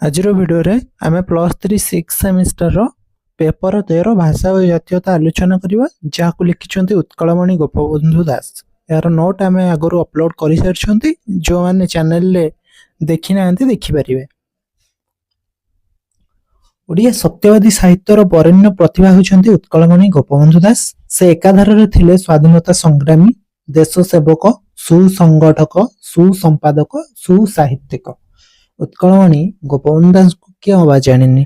ଆଜିର ଭିଡ଼ିଓରେ ଆମେ +3 6 ସେମିଷ୍ଟରର ପେପର 13 ଭାଷା ଓ ଜାତୀୟତା ଆଲୋଚନା କରିବା, ଯାହାକୁ ଲେଖିଛନ୍ତି ଉତ୍କଳମଣି ଗୋପବନ୍ଧୁ ଦାସ। ଏହାର ନୋଟ୍ ଆମେ ଆଗରୁ ଅପଲୋଡ଼ କରିସାରିଛନ୍ତି, ଯେଉଁମାନେ ଚ୍ୟାନେଲରେ ଦେଖିନାହାନ୍ତି ଦେଖିପାରିବେ। ଓଡ଼ିଆ ସତ୍ୟବାଦୀ ସାହିତ୍ୟର ବରେଣ୍ୟ ପ୍ରତିଭା ହେଉଛନ୍ତି ଉତ୍କଳମଣି ଗୋପବନ୍ଧୁ ଦାସ। ସେ ଏକାଧାରରେ ଥିଲେ ସ୍ୱାଧୀନତା ସଂଗ୍ରାମୀ, ଦେଶ ସେବକ, ସୁସଂଗଠକ, ସୁସମ୍ପାଦକ, ସୁସାହିତ୍ୟିକ। ଉତ୍କଳମଣି ଗୋପବନ୍ଧୁ ଦାସଙ୍କୁ କିଏ ଅବା ଜାଣିନି।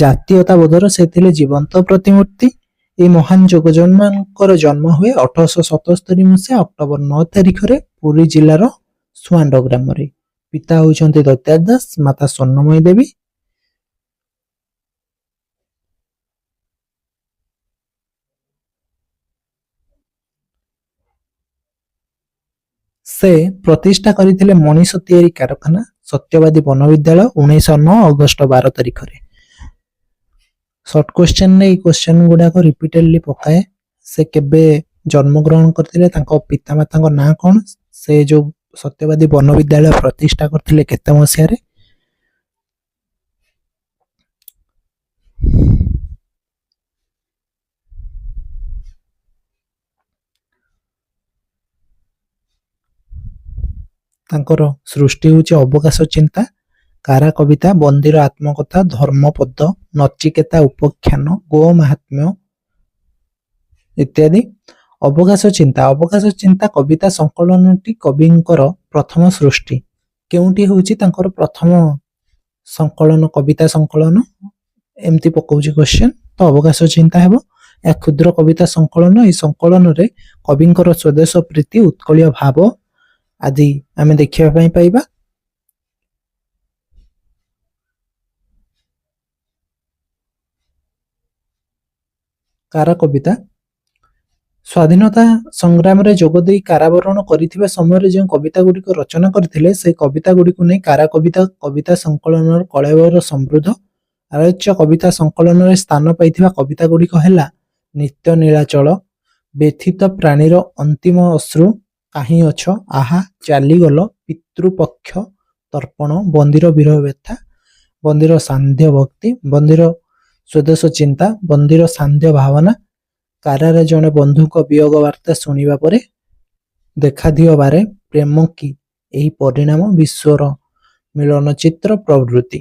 ଜାତୀୟତାବୋଧର ସେ ଥିଲେ ଜୀବନ୍ତ ପ୍ରତିମୂର୍ତ୍ତି। ଏହି ମହାନ ଯୋଗଜନ୍ମାନଙ୍କର ଜନ୍ମ ହୁଏ 1877 ମସିହା ଅକ୍ଟୋବର 9 ତାରିଖରେ ପୁରୀ ଜିଲ୍ଲାର ସୁଆଣ୍ଡ ଗ୍ରାମରେ। ପିତା ହେଉଛନ୍ତି ଦୈତାରି ଦାସ, ମାତା ସ୍ୱର୍ଣ୍ଣମୟୀ ଦେବୀ। ସେ ପ୍ରତିଷ୍ଠା କରିଥିଲେ ମଣିଷ ତିଆରି କାରଖାନା ସତ୍ୟବାଦୀ ବନବିଦ୍ୟାଳୟ 1909 ଅଗଷ୍ଟ 12 ତାରିଖରେ। ସର୍ଟ କ୍ୱେଶ୍ଚନରେ ଏଇ କ୍ୱେଶ୍ଚନ ଗୁଡାକ ରିପିଟେଡଲି ପକାଏ। ସେ କେବେ ଜନ୍ମଗ୍ରହଣ କରିଥିଲେ, ତାଙ୍କ ପିତାମାତାଙ୍କ ନାଁ କଣ, ସେ ଯୋଉ ସତ୍ୟବାଦୀ ବନବିଦ୍ୟାଳୟ ପ୍ରତିଷ୍ଠା କରିଥିଲେ କେତେ ମସିହାରେ। ତାଙ୍କର ସୃଷ୍ଟି ହେଉଛି ଅବକାଶ ଚିନ୍ତା, କାରା କବିତା, ବନ୍ଦୀର ଆତ୍ମକଥା, ଧର୍ମପଦ, ନଚିକେତା ଉପାଖ୍ୟାନ, ଗୋ ମାହାତ୍ମ୍ୟ ଇତ୍ୟାଦି। ଅବକାଶ ଚିନ୍ତା କବିତା ସଂକଳନଟି କବିଙ୍କର ପ୍ରଥମ ସୃଷ୍ଟି। କେଉଁଠି ହେଉଛି ତାଙ୍କର ପ୍ରଥମ ସଂକଳନ, କବିତା ସଂକଳନ, ଏମିତି ପକାଉଛି କ୍ୱେଶ୍ଚନ। ତ ଅବକାଶ ଚିନ୍ତା ହେବ। ଏହା କ୍ଷୁଦ୍ର କବିତା ସଂକଳନ। ଏହି ସଂକଳନରେ କବିଙ୍କର ସ୍ୱଦେଶ ପ୍ରୀତି, ଉତ୍କଳୀୟ ଭାବ ଆଦି ଆମେ ଦେଖିବା ପାଇଁ ପାଇବା। କାରା କବିତା, ସ୍ୱାଧୀନତା ସଂଗ୍ରାମରେ ଯୋଗ ଦେଇ କାରାବରଣ କରିଥିବା ସମୟରେ ଯେଉଁ କବିତା ଗୁଡ଼ିକ ରଚନା କରିଥିଲେ, ସେହି କବିତା ଗୁଡ଼ିକୁ ନେଇ କାରା କବିତା କବିତା ସଂକଳନର କଳେବର ସମୃଦ୍ଧ। ଆଲୋଚ୍ୟ କବିତା ସଂକଳନରେ ସ୍ଥାନ ପାଇଥିବା କବିତା ଗୁଡ଼ିକ ହେଲା ନିତ୍ୟ ନୀଳାଚଳ, ବ୍ୟଥିତ ପ୍ରାଣୀର ଅନ୍ତିମ ଅଶ୍ରୁ, କାହିଁ ଅଛ, ଆହା, ଚାଲିଗଲ, ପିତୃପକ୍ଷ, ତର୍ପଣ, ବନ୍ଦୀର ବିରହ ବ୍ୟଥା, ବନ୍ଦୀର ସାନ୍ଧ୍ୟ ଭକ୍ତି, ବନ୍ଦୀର ସ୍ୱଦେଶ ଚିନ୍ତା, ବନ୍ଦୀର ସାନ୍ଧ୍ୟ ଭାବନା, କାରାରେ ଜଣେ ବନ୍ଧୁଙ୍କ ବିୟୋଗ ବାର୍ତ୍ତା ଶୁଣିବା ପରେ, ଦେଖାଦିଅ ବାରେ, ପ୍ରେମ କି ଏହି ପରିଣାମ, ବିଶ୍ୱର ମିଳନ ଚିତ୍ର ପ୍ରଭୃତି।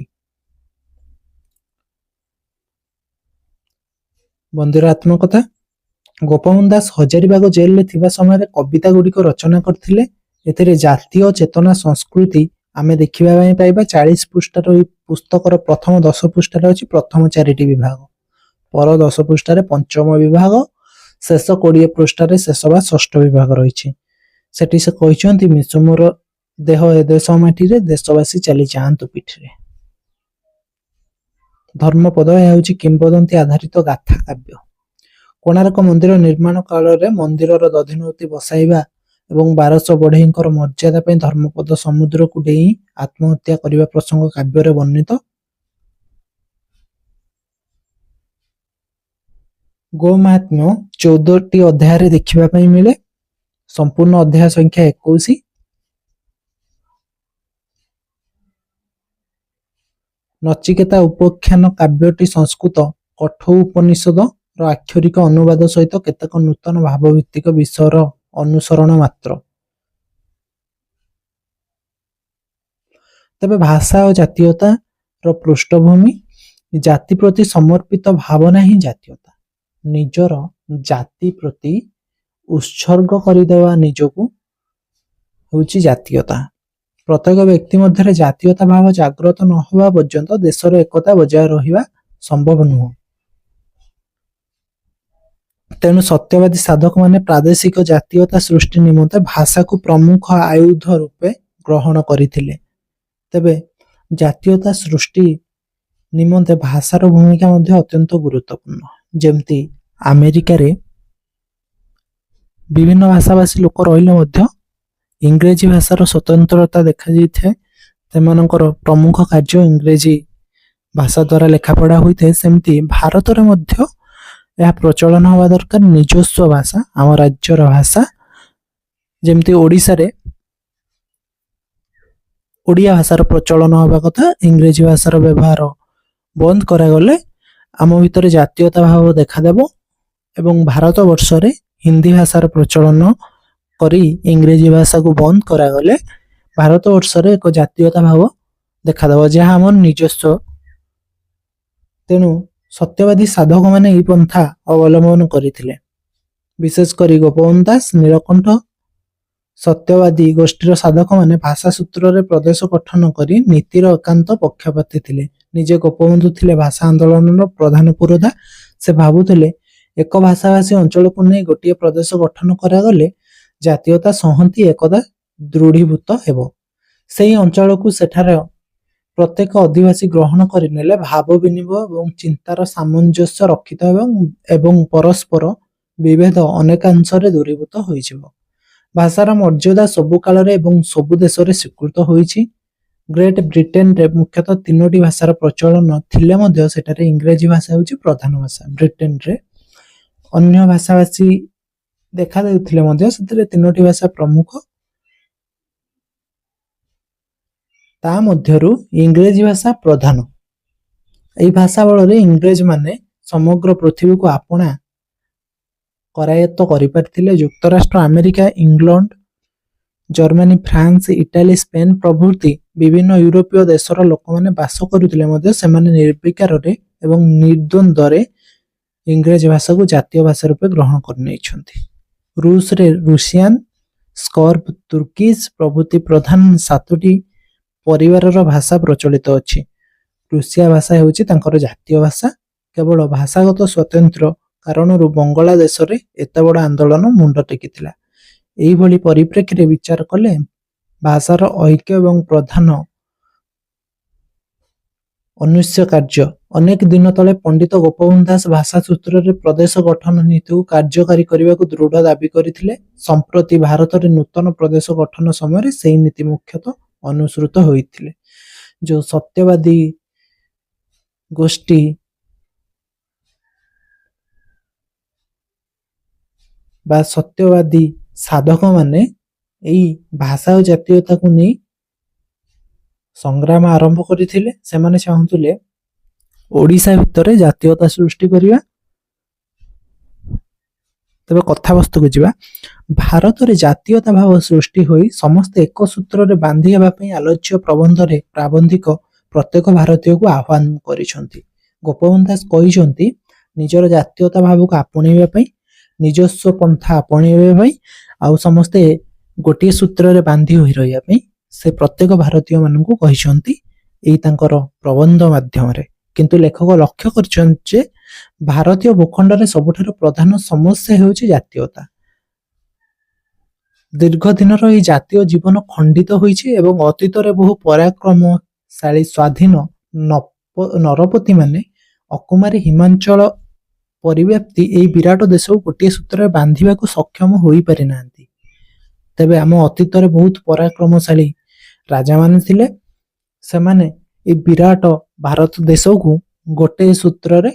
ବନ୍ଦୀର ଆତ୍ମକଥା, ଗୋପବନ୍ଧୁ ଦାସ ହଜାରିବାଗ ଜେଲରେ ଥିବା ସମୟରେ କବିତା ଗୁଡ଼ିକ ରଚନା କରିଥିଲେ। ଏଥିରେ ଜାତୀୟ ଚେତନା ସଂସ୍କୃତି ଆମେ ଦେଖିବା ପାଇଁ ପାଇବା। 40 ପୃଷ୍ଠାର ଏହି ପୁସ୍ତକର ପ୍ରଥମ 10 ପୃଷ୍ଠାରେ ଅଛି ପ୍ରଥମ 4ଟି ବିଭାଗ, ପର 10 ପୃଷ୍ଠାରେ ପଞ୍ଚମ ବିଭାଗ, ଶେଷ 20 ପୃଷ୍ଠାରେ ଶେଷ ବା ଷଷ୍ଠ ବିଭାଗ ରହିଛି। ସେଠି ସେ କହିଛନ୍ତି, ମିଶ ମୋର ଦେହ ଏ ଦେଶ ମାଟିରେ, ଦେଶବାସୀ ଚାଲି ଯାଆନ୍ତୁ ପିଠିରେ। ଧର୍ମପଦ, ଏହା ହେଉଛି କିମ୍ବଦନ୍ତୀ ଆଧାରିତ ଗାଥା କାବ୍ୟ। କୋଣାର୍କ ମନ୍ଦିର ନିର୍ମାଣ କାଳରେ ମନ୍ଦିରର ଦଧିନଉତି ବସାଇବା ଏବଂ 1200 ବଢ଼େଇଙ୍କର ମର୍ଯ୍ୟାଦା ପାଇଁ ଧର୍ମପଦ ସମୁଦ୍ରକୁ ଡେଇଁ ଆତ୍ମହତ୍ୟା କରିବା ପ୍ରସଙ୍ଗ କାବ୍ୟରେ ବର୍ଣ୍ଣିତ। ଗୋ ମାହାତ୍ମ୍ୟ 14ଟି ଅଧ୍ୟାୟରେ ଦେଖିବା ପାଇଁ ମିଳେ। ସମ୍ପୂର୍ଣ୍ଣ ଅଧ୍ୟାୟ ସଂଖ୍ୟା 21। ନଚିକେତା ଉପାଖ୍ୟାନ କାବ୍ୟଟି ସଂସ୍କୃତ କଠୋ ଉପନିଷଦର ଆକ୍ଷରିକ ଅନୁବାଦ ସହିତ କେତେକ ନୂତନ ଭାବଭିତ୍ତିକ ବିଷୟର ଅନୁସରଣ ମାତ୍ର। ତେବେ ଭାଷା ଓ ଜାତୀୟତାର ପୃଷ୍ଠଭୂମି, ଜାତି ପ୍ରତି ସମର୍ପିତ ଭାବନା ହିଁ ଜାତୀୟତା। ନିଜର ଜାତି ପ୍ରତି ଉତ୍ସର୍ଗ କରିଦେବା ନିଜକୁ ହେଉଛି ଜାତୀୟତା। ପ୍ରତ୍ୟେକ ବ୍ୟକ୍ତି ମଧ୍ୟରେ ଜାତୀୟତା ଭାବ ଜାଗ୍ରତ ନ ହେବା ପର୍ଯ୍ୟନ୍ତ ଦେଶର ଏକତା ବଜାୟ ରହିବା ସମ୍ଭବ ନୁହେଁ। ତେଣୁ ସତ୍ୟବାଦୀ ସାଧକମାନେ ପ୍ରାଦେଶିକ ଜାତୀୟତା ସୃଷ୍ଟି ନିମନ୍ତେ ଭାଷାକୁ ପ୍ରମୁଖ ଆୟୁଧ ରୂପେ ଗ୍ରହଣ କରିଥିଲେ। ତେବେ ଜାତୀୟତା ସୃଷ୍ଟି ନିମନ୍ତେ ଭାଷାର ଭୂମିକା ମଧ୍ୟ ଅତ୍ୟନ୍ତ ଗୁରୁତ୍ୱପୂର୍ଣ୍ଣ। ଯେମିତି ଆମେରିକାରେ ବିଭିନ୍ନ ଭାଷାଭାଷୀ ଲୋକ ରହିଲେ ମଧ୍ୟ ଇଂରେଜୀ ଭାଷାର ସ୍ୱତନ୍ତ୍ରତା ଦେଖାଯାଇଥାଏ। ସେମାନଙ୍କର ପ୍ରମୁଖ କାର୍ଯ୍ୟ ଇଂରେଜୀ ଭାଷା ଦ୍ୱାରା ଲେଖାପଢ଼ା ହୋଇଥାଏ। ସେମିତି ଭାରତରେ ମଧ୍ୟ ଏହା ପ୍ରଚଳନ ହେବା ଦରକାର, ନିଜସ୍ୱ ଭାଷା, ଆମ ରାଜ୍ୟର ଭାଷା। ଯେମିତି ଓଡ଼ିଶାରେ ଓଡ଼ିଆ ଭାଷାର ପ୍ରଚଳନ ହେବା କଥା, ଇଂରେଜୀ ଭାଷାର ବ୍ୟବହାର ବନ୍ଦ କରାଗଲେ ଆମ ଭିତରେ ଜାତୀୟତା ଭାବ ଦେଖାଦେବ ଏବଂ ଭାରତ ବର୍ଷରେ ହିନ୍ଦୀ ଭାଷାର ପ୍ରଚଳନ କରି ଇଂରେଜୀ ଭାଷାକୁ ବନ୍ଦ କରାଗଲେ ଭାରତ ବର୍ଷରେ ଏକ ଜାତୀୟତା ଭାବ ଦେଖାଦେବ, ଯାହା ଆମର ନିଜସ୍ୱ। ତେଣୁ ସତ୍ୟବାଦୀ ସାଧକମାନେ ଏହି ପନ୍ଥା ଅବଲମ୍ବନ କରିଥିଲେ। ବିଶେଷ କରି ଗୋପବନ୍ଧୁ ଦାସ, ନୀଳକଣ୍ଠ ସତ୍ୟବାଦୀ ଗୋଷ୍ଠୀର ସାଧକମାନେ ଭାଷା ସୂତ୍ରରେ ପ୍ରଦେଶ ଗଠନ କରି ନୀତିର ଏକାନ୍ତ ପକ୍ଷପାତୀ ଥିଲେ। ନିଜେ ଗୋପବନ୍ଧୁ ଥିଲେ ଭାଷା ଆନ୍ଦୋଳନର ପ୍ରଧାନ ପୁରୋଧା। ସେ ଭାବୁଥିଲେ ଏକ ଭାଷାଭାଷୀ ଅଞ୍ଚଳକୁ ନେଇ ଗୋଟିଏ ପ୍ରଦେଶ ଗଠନ କରାଗଲେ ଜାତୀୟତା ସଂହତି ଏକଦା ଦୃଢ଼ୀଭୂତ ହେବ। ସେହି ଅଞ୍ଚଳକୁ ସେଠାରେ ପ୍ରତ୍ୟେକ ଅଧିବାସୀ ଗ୍ରହଣ କରିନେଲେ ଭାବ ବିନିମୟ ଏବଂ ଚିନ୍ତାର ସାମଞ୍ଜସ୍ୟ ରକ୍ଷିତ ଏବଂ ପରସ୍ପର ବିଭେଦ ଅନେକାଂଶରେ ଦୂରୀଭୂତ ହୋଇଯିବ। ଭାଷାର ମର୍ଯ୍ୟାଦା ସବୁ କାଳରେ ଏବଂ ସବୁ ଦେଶରେ ସ୍ୱୀକୃତ ହୋଇଛି। ଗ୍ରେଟ୍ ବ୍ରିଟେନରେ ମୁଖ୍ୟତଃ 3ଟି ଭାଷାର ପ୍ରଚଳନ ଥିଲେ ମଧ୍ୟ ସେଠାରେ ଇଂରେଜୀ ଭାଷା ହେଉଛି ପ୍ରଧାନ ଭାଷା। ବ୍ରିଟେନରେ ଅନ୍ୟ ଭାଷାଭାଷୀ ଦେଖାଦେଉଥିଲେ ମଧ୍ୟ ସେଥିରେ 3ଟି ଭାଷା ପ୍ରମୁଖ। ତା ମଧ୍ୟରୁ ଇଂରେଜୀ ଭାଷା ପ୍ରଧାନ। ଏହି ଭାଷା ବଳରେ ଇଂରେଜମାନେ ସମଗ୍ର ପୃଥିବୀକୁ ଆପଣା କରାୟତ୍ତ କରିପାରିଥିଲେ। ଯୁକ୍ତରାଷ୍ଟ୍ର, America, England, Germany, France, Italy, Spain ପ୍ରଭୃତି ବିଭିନ୍ନ ୟୁରୋପୀୟ ଦେଶର ଲୋକମାନେ ବାସ କରୁଥିଲେ ମଧ୍ୟ ସେମାନେ ନିର୍ବିକାରରେ ଏବଂ ନିର୍ଦ୍ୱନ୍ଦ୍ୱରେ ଇଂରେଜୀ ଭାଷାକୁ ଜାତୀୟ ଭାଷା ରୂପେ ଗ୍ରହଣ କରିନେଇଛନ୍ତି। ରୁଷରେ ରୁଷିଆନ୍, ସ୍କର୍ବ, ତୁର୍କିଜ ପ୍ରଭୃତି ପ୍ରଧାନ 7ଟି ପରିବାରର ଭାଷା ପ୍ରଚଳିତ ଅଛି। ରୁଷିଆ ଭାଷା ହେଉଛି ତାଙ୍କର ଜାତୀୟ ଭାଷା। କେବଳ ଭାଷାଗତ ସ୍ୱତନ୍ତ୍ର କାରଣରୁ ବଙ୍ଗଳା ଦେଶରେ ଏତେ ବଡ଼ ଆନ୍ଦୋଳନ ମୁଣ୍ଡ ଟେକିଥିଲା। ଏହିଭଳି ପରିପ୍ରେକ୍ଷୀରେ ବିଚାର କଲେ ଭାଷାର ଐକ୍ୟ ଏବଂ ପ୍ରଧାନ ଅନୁଷ୍ୟ କାର୍ଯ୍ୟ। ଅନେକ ଦିନ ତଳେ ପଣ୍ଡିତ ଗୋପବନ୍ଧୁ ଦାସ ଭାଷା ସୂତ୍ରରେ ପ୍ରଦେଶ ଗଠନ ନୀତିକୁ କାର୍ଯ୍ୟକାରୀ କରିବାକୁ ଦୃଢ଼ ଦାବି କରିଥିଲେ। ସମ୍ପ୍ରତି ଭାରତରେ ନୂତନ ପ୍ରଦେଶ ଗଠନ ସମୟରେ ସେହି ନୀତି ମୁଖ୍ୟତଃ ଅନୁସୃତ ହୋଇଥିଲେ। ଯେଉଁ ସତ୍ୟବାଦୀ ଗୋଷ୍ଠୀ ବା ସତ୍ୟବାଦୀ ସାଧକମାନେ ଏହି ଭାଷା ଓ ଜାତୀୟତାକୁ ନେଇ ସଂଗ୍ରାମ ଆରମ୍ଭ କରିଥିଲେ। ସେମାନେ ଚାହୁଁଥିଲେ ଓଡ଼ିଶା ଭିତରେ ଜାତୀୟତା ସୃଷ୍ଟି କରିବା। ତେବେ କଥାବସ୍ତୁକୁ ଯିବା। ଭାରତରେ ଜାତୀୟତା ଭାବ ସୃଷ୍ଟି ହୋଇ ସମସ୍ତେ ଏକ ସୂତ୍ରରେ ବାନ୍ଧି ହେବା ପାଇଁ ଆଲୋଚ୍ୟ ପ୍ରବନ୍ଧରେ ପ୍ରାବନ୍ଧିକ ପ୍ରତ୍ୟେକ ଭାରତୀୟକୁ ଆହ୍ୱାନ କରିଛନ୍ତି। ଗୋପବନ୍ଧୁ ଦାସ କହିଛନ୍ତି ନିଜର ଜାତୀୟତା ଭାବକୁ ଆପଣେଇବା ପାଇଁ, ନିଜସ୍ୱ ପନ୍ଥା ଆପଣେଇବା ପାଇଁ ଆଉ ସମସ୍ତେ ଗୋଟିଏ ସୂତ୍ରରେ ବାନ୍ଧି ହୋଇ ରହିବା ପାଇଁ ସେ ପ୍ରତ୍ୟେକ ଭାରତୀୟମାନଙ୍କୁ କହିଛନ୍ତି ଏଇ ତାଙ୍କର ପ୍ରବନ୍ଧ ମାଧ୍ୟମରେ। କିନ୍ତୁ ଲେଖକ ଲକ୍ଷ୍ୟ କରିଛନ୍ତି ଯେ ଭାରତୀୟ ଭୂଖଣ୍ଡରେ ସବୁଠାରୁ ପ୍ରଧାନ ସମସ୍ୟା ହେଉଛି ଜାତୀୟତା। ଦୀର୍ଘ ଦିନର ଏହି ଜାତୀୟ ଜୀବନ ଖଣ୍ଡିତ ହୋଇଛି ଏବଂ ଅତୀତରେ ବହୁ ପରାକ୍ରମଶାଳୀ ସ୍ୱାଧୀନ ନରପତିମାନେ ଅକୁମାରୀ ହିମାଞ୍ଚଳ ପରିବ୍ୟାପ୍ତି ଏହି ବିରାଟ ଦେଶକୁ ଗୋଟିଏ ସୂତ୍ରରେ ବାନ୍ଧିବାକୁ ସକ୍ଷମ ହୋଇପାରିନାହାନ୍ତି। ତେବେ ଆମ ଅତୀତରେ ବହୁତ ପରାକ୍ରମଶାଳୀ ରାଜାମାନେ ଥିଲେ, ସେମାନେ ଏହି ବିରାଟ ଭାରତ ଦେଶକୁ ଗୋଟିଏ ସୂତ୍ରରେ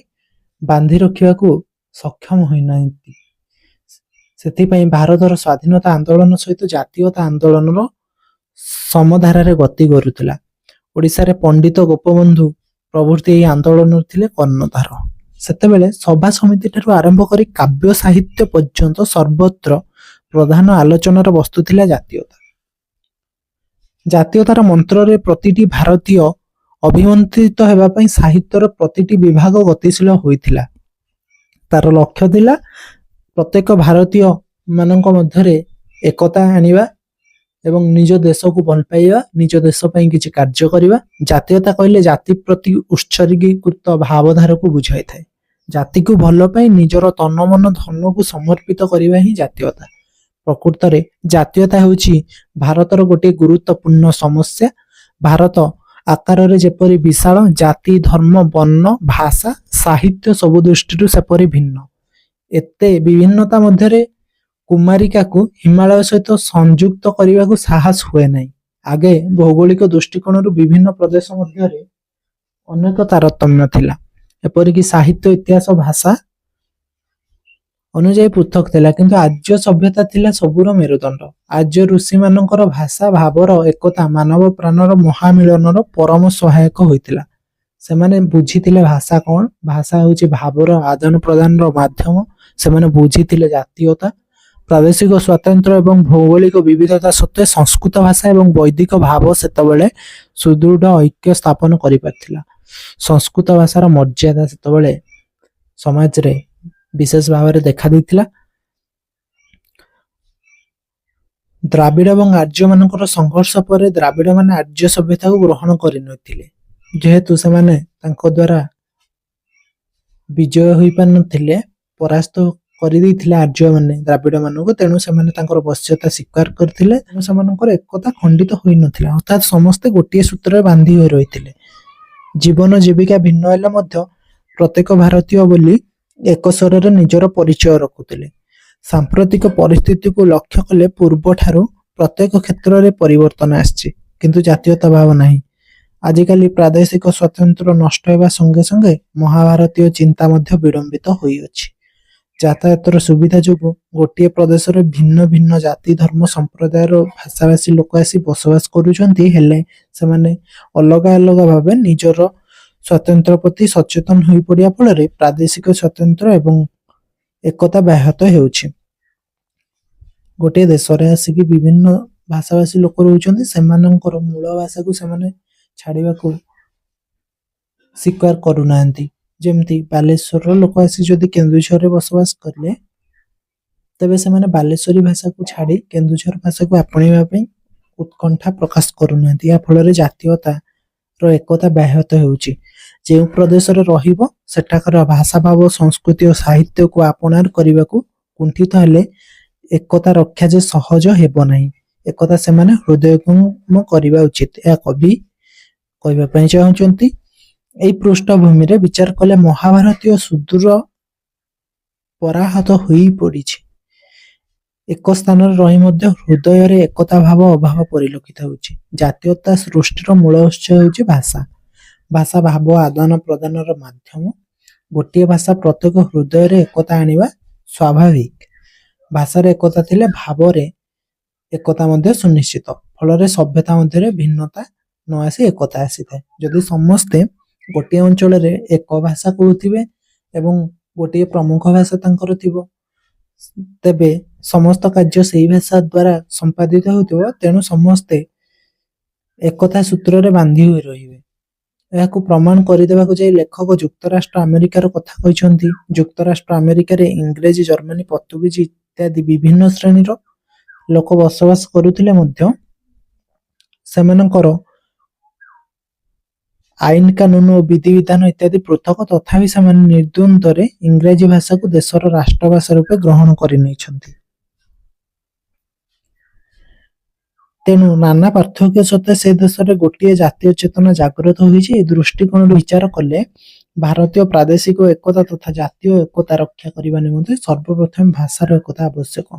ବାନ୍ଧି ରଖିବାକୁ ସକ୍ଷମ ହୋଇନାହାନ୍ତି। ସେଥିପାଇଁ ଭାରତର ସ୍ୱାଧୀନତା ଆନ୍ଦୋଳନ ସହିତ ଜାତୀୟତା ଆନ୍ଦୋଳନର ସମଧାରାରେ ଗତି କରୁଥିଲା। ଓଡ଼ିଶାରେ ପଣ୍ଡିତ ଗୋପବନ୍ଧୁ ପ୍ରଭୃତି ଏହି ଆନ୍ଦୋଳନରେ ଥିଲେ କର୍ଣ୍ଣଧାର। ସେତେବେଳେ ସଭା ସମିତି ଠାରୁ ଆରମ୍ଭ କରି କାବ୍ୟ ସାହିତ୍ୟ ପର୍ଯ୍ୟନ୍ତ ସର୍ବତ୍ର ପ୍ରଧାନ ଆଲୋଚନାର ବସ୍ତୁ ଥିଲା ଜାତୀୟତା। ଜାତୀୟତାର ମନ୍ତ୍ରରେ ପ୍ରତିଟି ଭାରତୀୟ ଅଭିମନ୍ତ୍ରିତ ହେବା ପାଇଁ ସାହିତ୍ୟର ପ୍ରତିଟି ବିଭାଗ ଗତିଶୀଳ ହୋଇଥିଲା। ତାର ଲକ୍ଷ୍ୟ ଥିଲା ପ୍ରତ୍ୟେକ ଭାରତୀୟ ମାନଙ୍କ ମଧ୍ୟରେ ଏକତା ଆଣିବା ଏବଂ ନିଜ ଦେଶକୁ ଭଲ ପାଇବା, ନିଜ ଦେଶ ପାଇଁ କିଛି କାର୍ଯ୍ୟ କରିବା। ଜାତୀୟତା କହିଲେ ଜାତି ପ୍ରତି ଉତ୍ସର୍ଗୀକୃତ ଭାବଧାରାକୁ ବୁଝାଇଥାଏ। ଜାତିକୁ ଭଲ ପାଇ ନିଜର ତନ ମନ ଧନକୁ ସମର୍ପିତ କରିବା ହିଁ ଜାତୀୟତା। ପ୍ରକୃତରେ ଜାତୀୟତା ହେଉଛି ଭାରତର ଗୋଟିଏ ଗୁରୁତ୍ୱପୂର୍ଣ୍ଣ ସମସ୍ୟା। ଭାରତ ଆକାରରେ ଯେପରି ବିଶାଳ, ଜାତି, ଧର୍ମ, ବର୍ଣ୍ଣ, ଭାଷା, ସାହିତ୍ୟ ସବୁ ଦୃଷ୍ଟିରୁ ସେପରି ଭିନ୍ନ। ଏତେ ବିଭିନ୍ନତା ମଧ୍ୟରେ କୁମାରିକାକୁ ହିମାଳୟ ସହିତ ସଂଯୁକ୍ତ କରିବାକୁ ସାହସ ହୁଏ ନାହିଁ। ଆଗେ ଭୌଗୋଳିକ ଦୃଷ୍ଟିକୋଣରୁ ବିଭିନ୍ନ ପ୍ରଦେଶ ମଧ୍ୟରେ ଅନେକ ତାରତମ୍ୟ ଥିଲା। ଏପରିକି ସାହିତ୍ୟ, ଇତିହାସ, ଭାଷା ଅନୁଯାୟୀ ପୃଥକ ଥିଲା, କିନ୍ତୁ ଆର୍ଯ୍ୟ ସଭ୍ୟତା ଥିଲା ସବୁର ମେରୁଦଣ୍ଡ। ଆର୍ଯ୍ୟ ଋଷିମାନଙ୍କର ଭାଷା ଭାବର ଏକତା ମାନବ ପ୍ରାଣର ମହାମିଳନର ପରମ ସହାୟକ ହୋଇଥିଲା। ସେମାନେ ବୁଝିଥିଲେ ଭାଷା କଣ, ଭାଷା ହେଉଛି ଭାବର ଆଦାନ ପ୍ରଦାନର ମାଧ୍ୟମ। ସେମାନେ ବୁଝିଥିଲେ ଜାତୀୟତା, ପ୍ରାଦେଶିକ ସ୍ୱାତନ୍ତ୍ର୍ୟ ଏବଂ ଭୌଗୋଳିକ ବିବିଧତା ସତ୍ତ୍ୱେ ସଂସ୍କୃତ ଭାଷା ଏବଂ ବୈଦିକ ଭାବ ସେତେବେଳେ ସୁଦୃଢ଼ ଐକ୍ୟ ସ୍ଥାପନ କରିପାରିଥିଲା। ସଂସ୍କୃତ ଭାଷାର ମର୍ଯ୍ୟାଦା ସେତେବେଳେ ସମାଜରେ ବିଶେଷ ଭାବରେ ଦେଖା ଦେଇଥିଲା। ଦ୍ରାବିଡ଼ ଏବଂ ଆର୍ଯ୍ୟମାନଙ୍କର ସଂଘର୍ଷ ପରେ ଦ୍ରାବିଡ଼ମାନେ ଆର୍ଯ୍ୟ ସଭ୍ୟତାକୁ ଗ୍ରହଣ କରିନଥିଲେ। ଯେହେତୁ ସେମାନେ ତାଙ୍କ ଦ୍ୱାରା ବିଜୟ ହୋଇପାରିନଥିଲେ, ପରାସ୍ତ କରିଦେଇଥିଲେ ଆର୍ଯ୍ୟମାନେ ଦ୍ରାବିଡ଼ମାନଙ୍କୁ, ତେଣୁ ସେମାନେ ତାଙ୍କର ବଶ୍ୟତା ସ୍ୱୀକାର କରିଥିଲେ। ତେଣୁ ସେମାନଙ୍କର ଏକତା ଖଣ୍ଡିତ ହୋଇନଥିଲା, ଅର୍ଥାତ୍ ସମସ୍ତେ ଗୋଟିଏ ସୂତ୍ରରେ ବାନ୍ଧି ହୋଇ ରହିଥିଲେ। ଜୀବନ ଜୀବିକା ଭିନ୍ନ ହେଲେ ମଧ୍ୟ ପ୍ରତ୍ୟେକ ଭାରତୀୟ ବୋଲି ଏକ ସ୍ୱରରେ ନିଜର ପରିଚୟ ରଖୁଥିଲେ। ସାମ୍ପ୍ରତିକ ପରିସ୍ଥିତିକୁ ଲକ୍ଷ୍ୟ କଲେ ପୂର୍ବଠାରୁ ପ୍ରତ୍ୟେକ କ୍ଷେତ୍ରରେ ପରିବର୍ତ୍ତନ ଆସିଛି, କିନ୍ତୁ ଜାତୀୟତା ଭାବ ନାହିଁ। ଆଜିକାଲି ପ୍ରାଦେଶିକ ସ୍ୱାତନ୍ତ୍ର୍ୟ ନଷ୍ଟ ହେବା ସଙ୍ଗେ ସଙ୍ଗେ ମହାଭାରତୀୟ ଚିନ୍ତା ମଧ୍ୟ ବିଳମ୍ବିତ ହୋଇଅଛି। ଯାତାୟାତର ସୁବିଧା ଯୋଗୁଁ ଗୋଟିଏ ପ୍ରଦେଶରେ ଭିନ୍ନ ଭିନ୍ନ ଜାତି, ଧର୍ମ, ସମ୍ପ୍ରଦାୟର ଭାଷାଭାଷୀ ଲୋକ ଆସି ବସବାସ କରୁଛନ୍ତି, ହେଲେ ସେମାନେ ଅଲଗା ଅଲଗା ଭାବେ ନିଜର ସ୍ୱାତନ୍ତ୍ର୍ୟ ପ୍ରତି ସଚେତନ ହୋଇପଡ଼ିବା ଫଳରେ ପ୍ରାଦେଶିକ ସ୍ୱାତନ୍ତ୍ର୍ୟ ଏବଂ ଏକତା ବ୍ୟାହତ ହେଉଛି। ଗୋଟିଏ ଦେଶରେ ଆସିକି ବିଭିନ୍ନ ଭାଷାଭାଷୀ ଲୋକ ରହୁଛନ୍ତି, ସେମାନଙ୍କର ମୂଳ ଭାଷାକୁ ସେମାନେ ଛାଡ଼ିବାକୁ ସ୍ୱୀକାର କରୁନାହାନ୍ତି। ଯେମିତି ବାଲେଶ୍ୱରର ଲୋକ ଆସି ଯଦି କେନ୍ଦୁଝରରେ ବସବାସ କଲେ, ତେବେ ସେମାନେ ବାଲେଶ୍ୱରୀ ଭାଷାକୁ ଛାଡ଼ି କେନ୍ଦୁଝର ଭାଷାକୁ ଆପଣେଇବା ପାଇଁ ଉତ୍କଣ୍ଠା ପ୍ରକାଶ କରୁନାହାନ୍ତି। ଏହା ଫଳରେ ଜାତୀୟତାର ଏକତା ବ୍ୟାହତ ହେଉଛି। ଯେଉଁ ପ୍ରଦେଶରେ ରହିବ ସେଠାକାର ଭାଷା, ଭାବ, ସଂସ୍କୃତି ଓ ସାହିତ୍ୟକୁ ଆପଣାର କରିବାକୁ କୁଣ୍ଠିତ ହେଲେ ଏକତା ରକ୍ଷା ଯେ ସହଜ ହେବ ନାହିଁ। ଏକତା ସେମାନେ ହୃଦୟଙ୍ଗମ କରିବା ଉଚିତ, ଏହା କବି କହିବା ପାଇଁ ଚାହୁଁଛନ୍ତି। ଏହି ପୃଷ୍ଠଭୂମିରେ ବିଚାର କଲେ ମହାଭାରତୀୟ ସୁଦୂର ପରାହତ ହୋଇ ପଡ଼ିଛି। ଏକ ସ୍ଥାନରେ ରହି ମଧ୍ୟ ହୃଦୟରେ ଏକତା ଭାବ ଅଭାବ ପରିଲକ୍ଷିତ ହେଉଛି। ଜାତୀୟତା ସୃଷ୍ଟିର ମୂଳ ଉତ୍ସ ହେଉଛି ଭାଷା। ଭାଷା ଭାବ ଆଦାନ ପ୍ରଦାନର ମାଧ୍ୟମ। ଗୋଟିଏ ଭାଷା ପ୍ରତ୍ୟେକ ହୃଦୟରେ ଏକତା ଆଣିବା ସ୍ୱାଭାବିକ। ଭାଷାରେ ଏକତା ଥିଲେ ଭାବରେ ଏକତା ମଧ୍ୟ ସୁନିଶ୍ଚିତ। ଫଳରେ ସଭ୍ୟତା ମଧ୍ୟରେ ଭିନ୍ନତା ନ ଆସି ଏକତା ଆସିଥାଏ। ଯଦି ସମସ୍ତେ ଗୋଟିଏ ଅଞ୍ଚଳରେ ଏକ ଭାଷା କହୁଥିବେ ଏବଂ ଗୋଟିଏ ପ୍ରମୁଖ ଭାଷା ତାଙ୍କର ଥିବ, ତେବେ ସମସ୍ତ କାର୍ଯ୍ୟ ସେହି ଭାଷା ଦ୍ୱାରା ସମ୍ପାଦିତ ହେଉଥିବ, ତେଣୁ ସମସ୍ତେ ଏକତା ସୂତ୍ରରେ ବାନ୍ଧି ହୋଇ ରହିବେ। ଏହାକୁ ପ୍ରମାଣ କରିଦେବାକୁ ଯାଇ ଲେଖକ ଯୁକ୍ତରାଷ୍ଟ୍ର ଆମେରିକାର କଥା କହିଛନ୍ତି। ଯୁକ୍ତରାଷ୍ଟ୍ର ଆମେରିକାରେ ଇଂରେଜୀ, ଜର୍ମାନୀ, ପର୍ତ୍ତୁଗୀଜ ଇତ୍ୟାଦି ବିଭିନ୍ନ ଶ୍ରେଣୀର ଲୋକ ବସବାସ କରୁଥିଲେ ମଧ୍ୟ ସେମାନଙ୍କର ଆଇନ କାନୁନ ଓ ବିଧିବିଧାନ ଇତ୍ୟାଦି ପୃଥକ, ତଥାପି ସେମାନେ ନିର୍ଦ୍ୱନ୍ଦ୍ୱରେ ଇଂରାଜୀ ଭାଷାକୁ ଦେଶର ରାଷ୍ଟ୍ରଭାଷା ରୂପେ ଗ୍ରହଣ କରିନେଇଛନ୍ତି। ତେଣୁ ନାନା ପାର୍ଥକ୍ୟ ସତ୍ତ୍ୱେ ସେ ଦେଶରେ ଗୋଟିଏ ଜାତୀୟ ଚେତନା ଜାଗ୍ରତ ହୋଇଛି। ଏହି ଦୃଷ୍ଟିକୋଣରୁ ବିଚାର କଲେ ଭାରତୀୟ ପ୍ରାଦେଶିକ ଏକତା ତଥା ଜାତୀୟ ଏକତା ରକ୍ଷା କରିବା ନିମନ୍ତେ ସର୍ବପ୍ରଥମେ ଭାଷାର ଏକତା ଆବଶ୍ୟକ।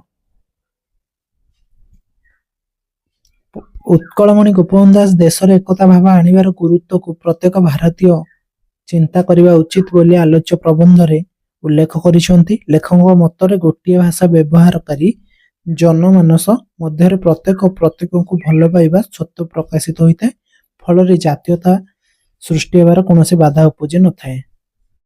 ଉତ୍କଳମଣି ଗୋପବନ୍ଧୁ ଦାସ ଦେଶରେ ଏକତା ଭାବ ଆଣିବାର ଗୁରୁତ୍ୱକୁ ପ୍ରତ୍ୟେକ ଭାରତୀୟ ଚିନ୍ତା କରିବା ଉଚିତ ବୋଲି ଆଲୋଚ୍ୟ ପ୍ରବନ୍ଧରେ ଉଲ୍ଲେଖ କରିଛନ୍ତି। ଲେଖକଙ୍କ ମତରେ ଗୋଟିଏ ଭାଷା ବ୍ୟବହାରକାରୀ ଜନମାନସ ମଧ୍ୟରେ ପ୍ରତ୍ୟେକଙ୍କୁ ଭଲ ପାଇବା ସତ୍ତ୍ୱ ପ୍ରକାଶିତ ହୋଇଥାଏ। ଫଳରେ ଜାତୀୟତା ସୃଷ୍ଟି ହେବାର କୌଣସି ବାଧା ଉପୁଜି ନଥାଏ।